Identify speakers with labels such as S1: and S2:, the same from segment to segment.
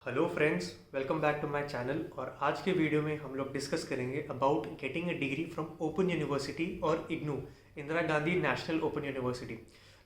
S1: Hello friends, welcome back to my channel. और आज के वीडियो में हम लोग डिस्कस करेंगे about getting a degree from open university और IGNOU, Indira Gandhi national open university.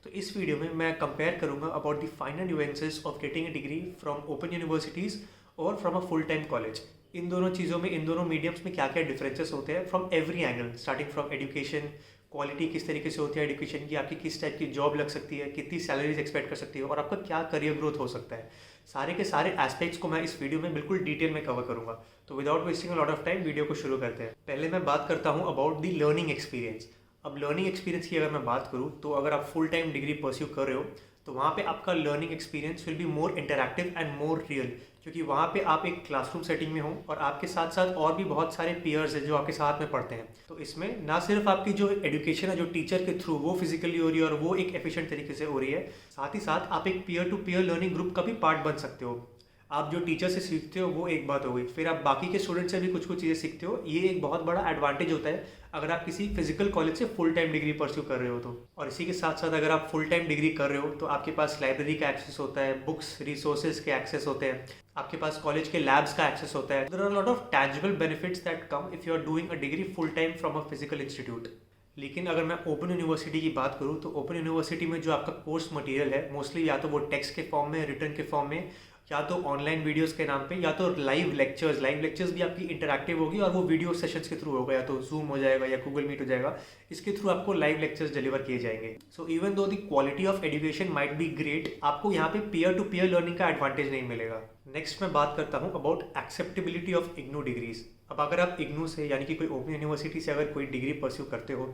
S1: तो इस वीडियो में मैं कंपेयर करूंगा about the final nuances of getting a degree from open universities और from a full time college. इन दोनों चीज़ों में, इन दोनों मीडियम्स में क्या क्या डिफरेंसेस होते हैं from every angle, starting from education, quality किस तरीके से होती है एजुकेशन की, आपकी किस टाइप की जॉब लग सकती है, कितनी सैलरीज एक्सपेक्ट कर सकती है और आपका क्या करियर ग्रोथ हो सकता है। सारे के सारे एस्पेक्ट्स को मैं इस वीडियो में बिल्कुल डिटेल में कवर करूंगा। तो without wasting a lot of time video को शुरू करते हैं। पहले मैं बात करता हूं अबाउट दी लर्निंग एक्सपीरियंस। अब लर्निंग एक्सपीरियंस की अगर मैं बात करूं तो अगर आप फुल टाइम डिग्री परस्यू कर रहे हो तो वहाँ पे आपका learning experience will be more interactive and more real, क्योंकि वहाँ पे आप एक क्लासरूम सेटिंग में हो और आपके साथ साथ और भी बहुत सारे पीयर्स हैं जो आपके साथ में पढ़ते हैं। तो इसमें ना सिर्फ आपकी जो एजुकेशन है जो टीचर के थ्रू वो फिजिकली हो रही है और वो एक एफिशिएंट तरीके से हो रही है, साथ ही साथ आप एक peer to peer learning group का भी पार्ट बन सकते हो। आप जो टीचर से सीखते हो वो एक बात हो गई, फिर आप बाकी के स्टूडेंट से भी कुछ कुछ चीज़ें सीखते हो। ये एक बहुत बड़ा एडवांटेज होता है अगर आप किसी फिजिकल कॉलेज से फुल टाइम डिग्री परस्यू कर रहे हो तो। और इसी के साथ साथ अगर आप फुल टाइम डिग्री कर रहे हो तो आपके पास लाइब्रेरी का एक्सेस होता है, बुक्स रिसोर्सेज के एक्सेस होते हैं, आपके पास कॉलेज के लैब्स का एक्सेस होता है। There are lot of tangible benefits that come if you are doing a degree full time from a physical institute. लेकिन अगर मैं ओपन यूनिवर्सिटी की बात करूँ तो ओपन यूनिवर्सिटी में जो आपका कोर्स मटेरियल है मोस्टली या तो वो टेक्स्ट के फॉर्म में, रिटर्न के फॉर्म में, या तो ऑनलाइन वीडियोस के नाम पे, या तो लाइव लेक्चर्स भी आपकी इंटरैक्टिव होगी और वो वीडियो सेशंस के थ्रू होगा, या तो जूम हो जाएगा या गूगल मीट हो जाएगा। इसके थ्रू आपको लाइव लेक्चर्स डिलीवर किए जाएंगे। So even though the quality of education might be great, आपको यहाँ पे पीयर टू पीयर लर्निंग का एडवांटेज नहीं मिलेगा। नेक्स्ट मैं बात करता हूँ about acceptability of IGNOU degrees. अब अगर आप इग्नू से यानी कि कोई ओपन यूनिवर्सिटी से अगर कोई डिग्री परस्यू करते हो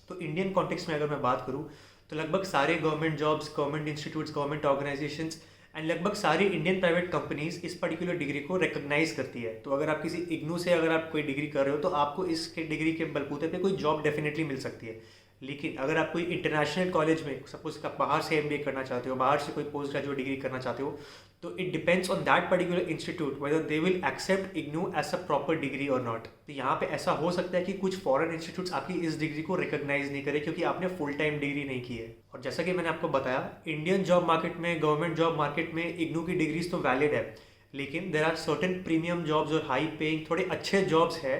S1: तो इंडियन कॉन्टेक्स्ट में अगर मैं बात करूँ तो लगभग सारे government jobs, government institutes, government organisations and लगभग सारी इंडियन प्राइवेट कंपनीज इस पर्टिकुलर डिग्री को रिकॉग्नाइज करती है। तो अगर आप किसी इग्नू से अगर आप कोई डिग्री कर रहे हो तो आपको इस डिग्री के बलबूते पे कोई जॉब डेफिनेटली मिल सकती है। लेकिन अगर आप कोई इंटरनेशनल कॉलेज में, सपोज आप बाहर से एमबीए करना चाहते हो, बाहर से कोई पोस्ट ग्रेजुएट डिग्री करना चाहते हो, तो it depends on that particular institute whether they will accept IGNOU as a proper degree और नॉट। तो यहाँ पे ऐसा हो सकता है कि कुछ फॉरेन इंस्टीट्यूट्स आपकी इस डिग्री को रिकॉग्नाइज नहीं करें क्योंकि आपने फुल टाइम डिग्री नहीं की है। और जैसा कि मैंने आपको बताया, इंडियन जॉब मार्केट में, गवर्नमेंट जॉब मार्केट में इग्नू की डिग्रीज तो वैलिड है, लेकिन there are certain premium jobs और हाई पेइंग थोड़े अच्छे जॉब्स है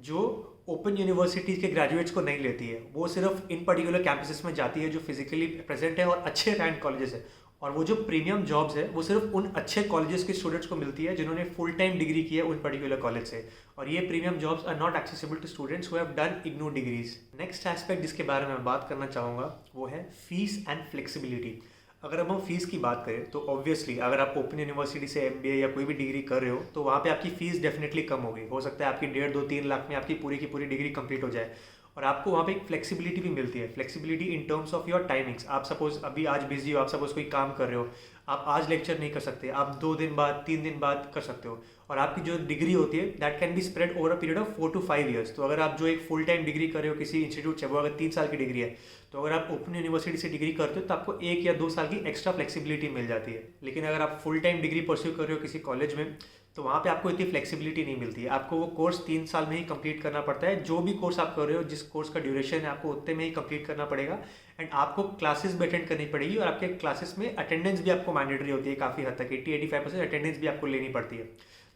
S1: जो ओपन यूनिवर्सिटीज़ के ग्रेजुएट्स को नहीं लेती है। वो सिर्फ इन पर्टिकुलर कैंपसेस में जाती है जो फिजिकली प्रेजेंट है और अच्छे रैंक कॉलेजेस है। और वो जो प्रीमियम जॉब्स है वो सिर्फ उन अच्छे कॉलेजेस के स्टूडेंट्स को मिलती है जिन्होंने फुल टाइम डिग्री की है उन पर्टिकुलर कॉलेज से। और ये premium jobs are not accessible to students who have done IGNOU degrees. Next aspect जिसके बारे में मैं बात करना चाहूँगा वो है फीस एंड फ्लेक्सिबिलिटी। अगर अब हम फीस की बात करें तो ऑब्वियसली अगर आप ओपन यूनिवर्सिटी से एमबीए या कोई भी डिग्री कर रहे हो तो वहाँ पे आपकी फीस डेफिनेटली कम होगी। हो सकता है आपकी 1.5-2-3 लाख में आपकी पूरी की पूरी डिग्री कंप्लीट हो जाए। और आपको वहाँ पे एक फ्लेक्सिबिलिटी भी मिलती है, flexibility in terms of your timings. आप सपोज अभी आज बिजी हो, आप सपोज कोई काम कर रहे हो, आप आज लेक्चर नहीं कर सकते, आप 2 दिन बाद, 3 दिन बाद कर सकते हो। और आपकी जो डिग्री होती है that can be spread over a period of 4 to 5 years. तो अगर आप जो एक फुल टाइम डिग्री कर रहे हो किसी इंस्टीट्यूट से, वो अगर 3 साल की डिग्री है, तो अगर आप ओपन यूनिवर्सिटी से डिग्री करते हो तो आपको 1 या 2 साल की एक्स्ट्रा फ्लेक्सिबिलिटी मिल जाती है। लेकिन अगर आप फुल टाइम डिग्री परस्यू कर रहे हो किसी कॉलेज में तो वहाँ पे आपको इतनी फ्लेक्सिबिलिटी नहीं मिलती है। आपको वो कोर्स 3 साल में ही कंप्लीट करना पड़ता है। जो भी कोर्स आप कर रहे हो, जिस कोर्स का ड्यूरेशन है, आपको उतने में ही कंप्लीट करना पड़ेगा। एंड आपको क्लासेस भी अटेंड करनी पड़ेगी और आपके क्लासेस में अटेंडेंस भी आपको मैंडेटरी होती है काफ़ी हद तक, 80-85% अटेंडेंस भी आपको लेनी पड़ती है।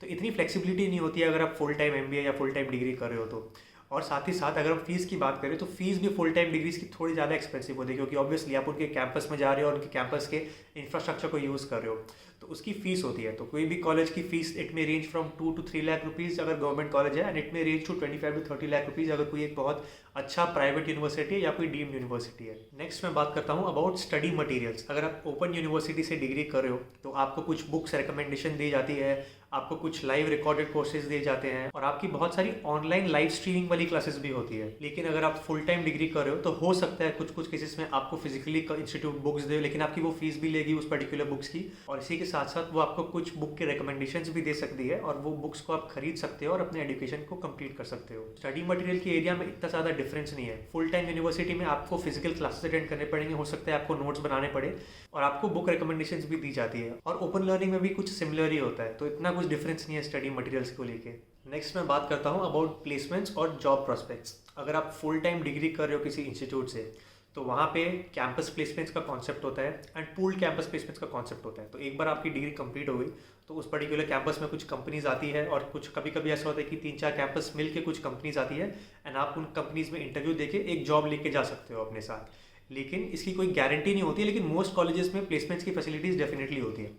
S1: तो इतनी फ्लेक्सिबिलिटी नहीं होती है अगर आप फुल टाइम एमबीए या फुल टाइम डिग्री कर रहे हो तो। और साथ ही साथ अगर हम फीस की बात करें तो फीस भी फुल टाइम डिग्रीज की थोड़ी ज़्यादा एक्सपेंसिव होती है, क्योंकि ऑब्वियसली आप उनके कैंपस में जा रहे हो और उनके कैंपस के इंफ्रास्ट्रक्चर को यूज़ कर रहे हो तो उसकी फीस होती है। तो कोई भी कॉलेज की fees it may range from 2 to 3 lakh rupees अगर गवर्नमेंट कॉलेज है, and it may range to 25 to 30 lakh rupees अगर कोई एक बहुत अच्छा प्राइवेट यूनिवर्सिटी है या कोई डीम्ड यूनिवर्सिटी है। नेक्स्ट मैं बात करता हूँ अबाउट स्टडी मटेरियल्स। अगर आप ओपन यूनिवर्सिटी से डिग्री कर रहे हो तो आपको कुछ बुक्स रिकमेंडेशन दी जाती है, आपको कुछ लाइव रिकॉर्डेड कोर्सेज दिए जाते हैं और आपकी बहुत सारी ऑनलाइन लाइव स्ट्रीमिंग वाली क्लासेस भी होती है। लेकिन अगर आप फुल टाइम डिग्री कर रहे हो तो हो सकता है कुछ कुछ केसेस में आपको फिजिकली इंस्टीट्यूट बुक्स दे, लेकिन आपकी वो फीस भी लेगी उस पर्टिकुलर बुक्स की। और इसी के साथ साथ वो आपको कुछ बुक के रिकमेंडेशंस भी दे सकती है और वो बुक्स को आप खरीद सकते हो और अपने एजुकेशन को कंप्लीट कर सकते हो। स्टडी मटेरियल के एरिया में इतना ज़्यादा डिफरेंस नहीं है। फुल टाइम यूनिवर्सिटी में आपको फिजिकल क्लासेस अटेंड करने पड़ेंगे, हो सकता है आपको नोट्स बनाने पड़े और आपको बुक रिकमेंडेशंस भी दी जाती है। और ओपन लर्निंग में भी कुछ सिमिलर ही होता है, तो इतना कुछ डिफरेंस नहीं है स्टडी मटेरियल्स को लेके। नेक्स्ट मैं बात करता हूँ अबाउट प्लेसमेंट्स और जॉब प्रोस्पेक्ट्स। अगर आप फुल टाइम डिग्री कर रहे हो किसी इंस्टीट्यूट से तो वहाँ पे कैंपस प्लेसमेंट्स का कॉन्सेप्ट होता है एंड पूल्ड कैंपस प्लेसमेंट्स का कॉन्सेप्ट होता है। तो एक बार आपकी डिग्री कंप्लीट हो गई तो उस पर्टिकुलर कैंपस में कुछ कंपनीज आती है और कुछ कभी कभी ऐसा होता है कि 3-4 कैंपस मिल के कुछ कंपनीज आती है एंड आप उन कंपनीज में इंटरव्यू देके एक जॉब लेके जा सकते हो अपने साथ। लेकिन इसकी कोई गारंटी नहीं होती है, लेकिन मोस्ट कॉलेजेस में प्लेसमेंट्स की फैसिलिटीज़ डेफिनेटली होती है।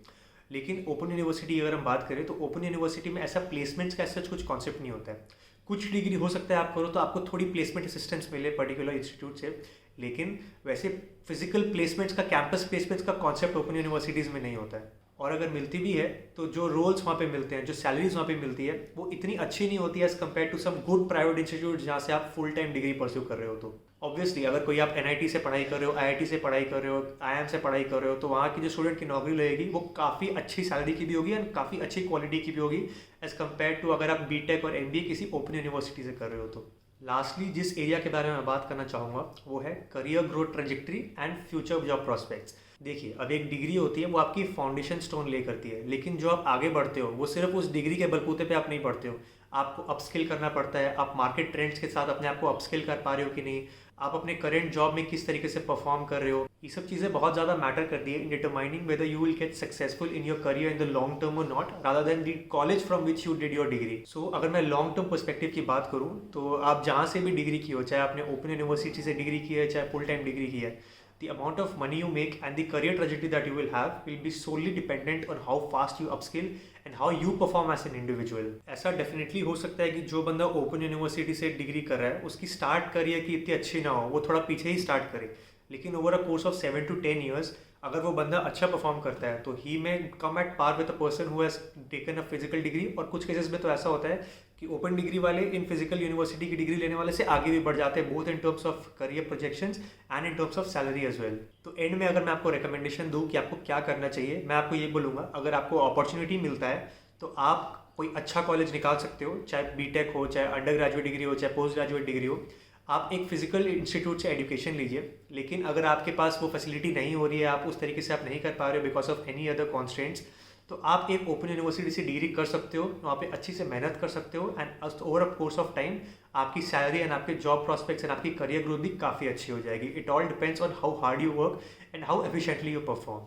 S1: लेकिन ओपन यूनिवर्सिटी अगर हम बात करें तो ओपन यूनिवर्सिटी में ऐसा प्लेसमेंट्स का सच कुछ कॉन्सेप्ट नहीं होता है। कुछ डिग्री हो सकता है आप करो तो आपको थोड़ी प्लेसमेंट असिस्टेंस मिले पर्टिकुलर इंस्टीट्यूट से, लेकिन वैसे फिजिकल प्लेसमेंट्स का, कैंपस प्लेसमेंट्स का कॉन्सेप्ट ओपन यूनिवर्सिटीज़ में नहीं होता है। और अगर मिलती भी है तो जो रोल्स वहाँ पे मिलते हैं, जो सैलरीज वहाँ पे मिलती है, वो इतनी अच्छी नहीं होती है as compare to some good private institute जहाँ से आप फुल टाइम डिग्री परस्यू कर रहे हो। तो ऑब्वियसली अगर कोई आप NIT से पढ़ाई कर रहे हो, IIT से पढ़ाई कर रहे हो, IIM से पढ़ाई कर रहे हो, तो वहाँ की जो स्टूडेंट की नौकरी लगेगी वो काफ़ी अच्छी सैलरी की भी होगी एंड काफ़ी अच्छी क्वालिटी की भी होगी एज़ कम्पेयर टू अगर आप BTech और MBA किसी ओपन यूनिवर्सिटी से कर रहे हो। तो लास्टली जिस एरिया के बारे में मैं बात करना चाहूँगा वो है career growth trajectory and future job prospects. देखिए, अब एक डिग्री होती है वो आपकी फाउंडेशन स्टोन ले करती है, लेकिन जो आप आगे बढ़ते हो वो सिर्फ उस डिग्री के बलबूते पे आप नहीं बढ़ते हो। आपको अपस्किल करना पड़ता है, आप मार्केट ट्रेंड्स के साथ अपने आप को अपस्किल कर पा रहे हो कि नहीं, आप अपने करेंट जॉब में किस तरीके से परफॉर्म कर रहे हो। ये सब चीज़ें बहुत ज़्यादा मैटर करती है in determining whether you will get successful in your career in the long term और not, rather than the college from which you did your degree. So अगर मैं लॉन्ग टर्म पर्सपेक्टिव की बात करूँ तो आप जहाँ से भी डिग्री की हो, चाहे आपने ओपन यूनिवर्सिटी से डिग्री की है, चाहे फुल टाइम डिग्री की है, the amount of money you make and the career trajectory that you will have will be solely dependent on how fast you upskill and how you perform as an individual। ऐसा definitely हो सकता है कि जो बंदा open university से degree कर रहा है उसकी स्टार्ट करियर की इतनी अच्छी ना हो, वो थोड़ा पीछे ही स्टार्ट करे, लेकिन over a course of 7 to 10 years अगर वो बंदा अच्छा परफॉर्म करता है तो ही में come at par with a person who has taken a physical degree. और कुछ केसेस में तो ऐसा होता है कि ओपन डिग्री वाले इन फिजिकल यूनिवर्सिटी की डिग्री लेने वाले से आगे भी बढ़ जाते हैं, both in terms of career projections and in terms of salary as well. तो एंड में अगर मैं आपको रिकमेंडेशन दूँ कि आपको क्या करना चाहिए, मैं आपको ये बोलूँगा, अगर आपको अपॉर्चुनिटी मिलता है तो आप कोई अच्छा कॉलेज निकाल सकते हो, चाहे BTech हो, चाहे अंडर ग्रेजुएट डिग्री हो, चाहे पोस्ट ग्रेजुएट डिग्री हो। आप एक फिजिकल इंस्टीट्यूट से एजुकेशन लीजिए, लेकिन अगर आपके पास वो फैसिलिटी नहीं हो रही है, आप उस तरीके से आप नहीं कर पा रहे हो because of any other constraints, तो आप एक ओपन यूनिवर्सिटी से डिग्री कर सकते हो, वहाँ पे अच्छी से मेहनत कर सकते हो and over a course of time आपकी सैलरी एंड आपके जॉब प्रॉस्पेक्ट्स एंड आपकी करियर ग्रोथ भी काफ़ी अच्छी हो जाएगी। It all depends on how hard you work and how efficiently you perform.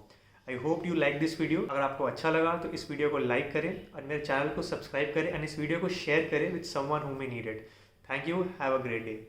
S1: I hope you like this video. अगर आपको अच्छा लगा तो इस वीडियो को लाइक करें और मेरे चैनल को सब्सक्राइब करें एंड इस वीडियो को शेयर करें with someone who may need it. Thank you, have a great day.